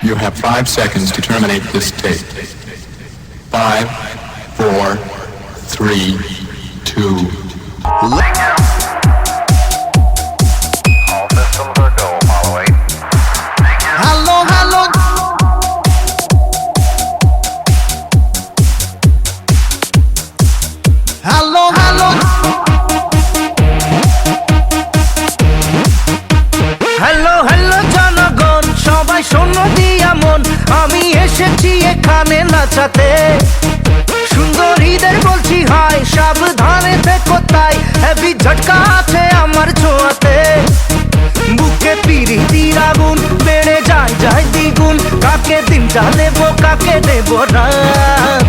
You have 5 seconds to terminate this tape. 5, 4, 3, 2. All systems are go, Apollo 8. Hello, hello. Hello, hello. Hello hello জনগণ, সবাই শোনো দিয়া মন, আমি এসেছি এখানে নাচাতে। সুন্দরীদের বলছি হাই, সাবধানে থেকো তাই, হেভি ঝটকা আছে আমার ছোঁয়াতে। বুকে পিরিতির আগুন বেড়ে যায় যায় দ্বিগুণ, কাকে দিনটা দেব কাকে দেব রাত।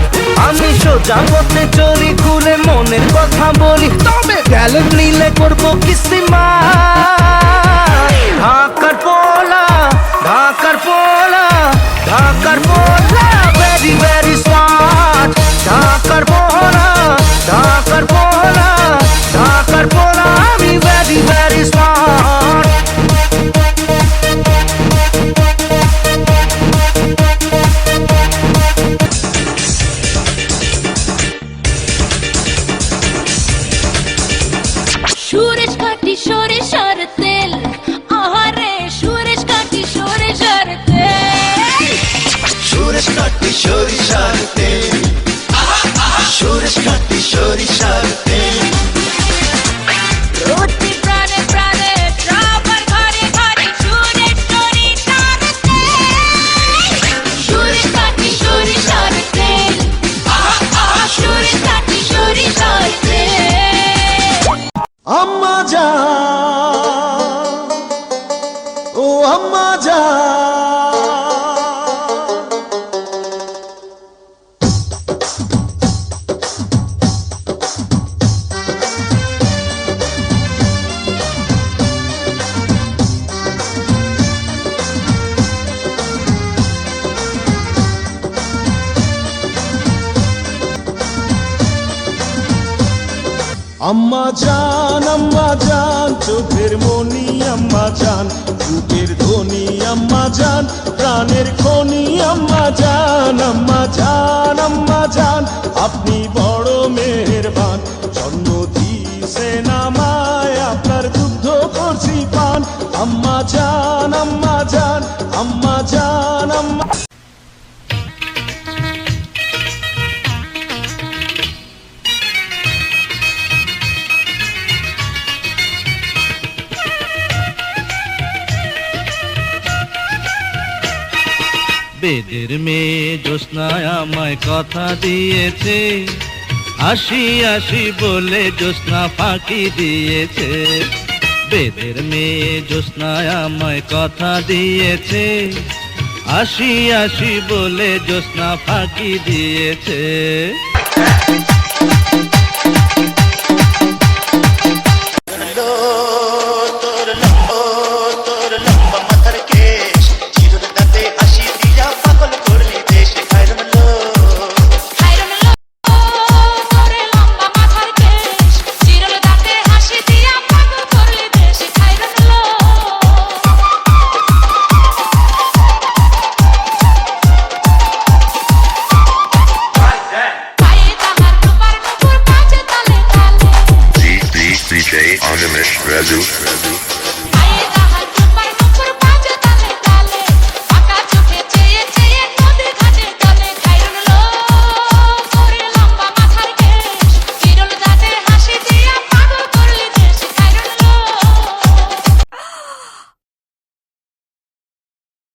আমি সোজা পথে চলি, খুলে মনের কথা বলি, তবে ট্যালেন্ট নিলে করবো কিস্তিমা। ঢাকার পোলা, ঢাকার পোলা, ঢাকার পোলা, ভেরি ভেরি স্মার্ট। ঢাকার পোলা, ঢাকার পোলা, ঢাকার পোলা, আমি ভেরি ভেরি স্মার্ট। সুরেশ কাটি সরিষার তেল, আহারে সুরেশ কাটি সরিষার তেল। সুরেশ কাটি সরিষার তেল, সুরেশ কাটি সরিষার তেল। প্রতি প্রাণে প্রাণে সবার ঘরে ঘরে সুরেশ সরিষার তেল। সুরেশ কাটি সরিষার তেল, সুরেশ কাটি সরিষার তেল। আম্মা জান, ও আম্মা জান। আম্মা জান, চোখের মনি আম্মা জান, বুকের ধ্বনি আম্মা জান, প্রাণের খনি আম্মা জান। আম্মা জান, আম্মা জান, আপনি বড় মেহেরবান, জন্ম দিয়েছেন আমায়, আপনার দুগ্ধ করছি পান। আম্মা জান, আম্মা জান, আম্মা জান, আম্মা। বেদের মেয়ে জ্যোৎস্নায় আমায় কথা দিয়েছে, আসি আসি বলে জ্যোৎস্না ফাঁকি দিয়েছে। বেদের মেয়ে জ্যোৎস্নায় আমায় কথা দিয়েছে, আসি আসি বলে জ্যোৎস্না ফাঁকি দিয়েছে।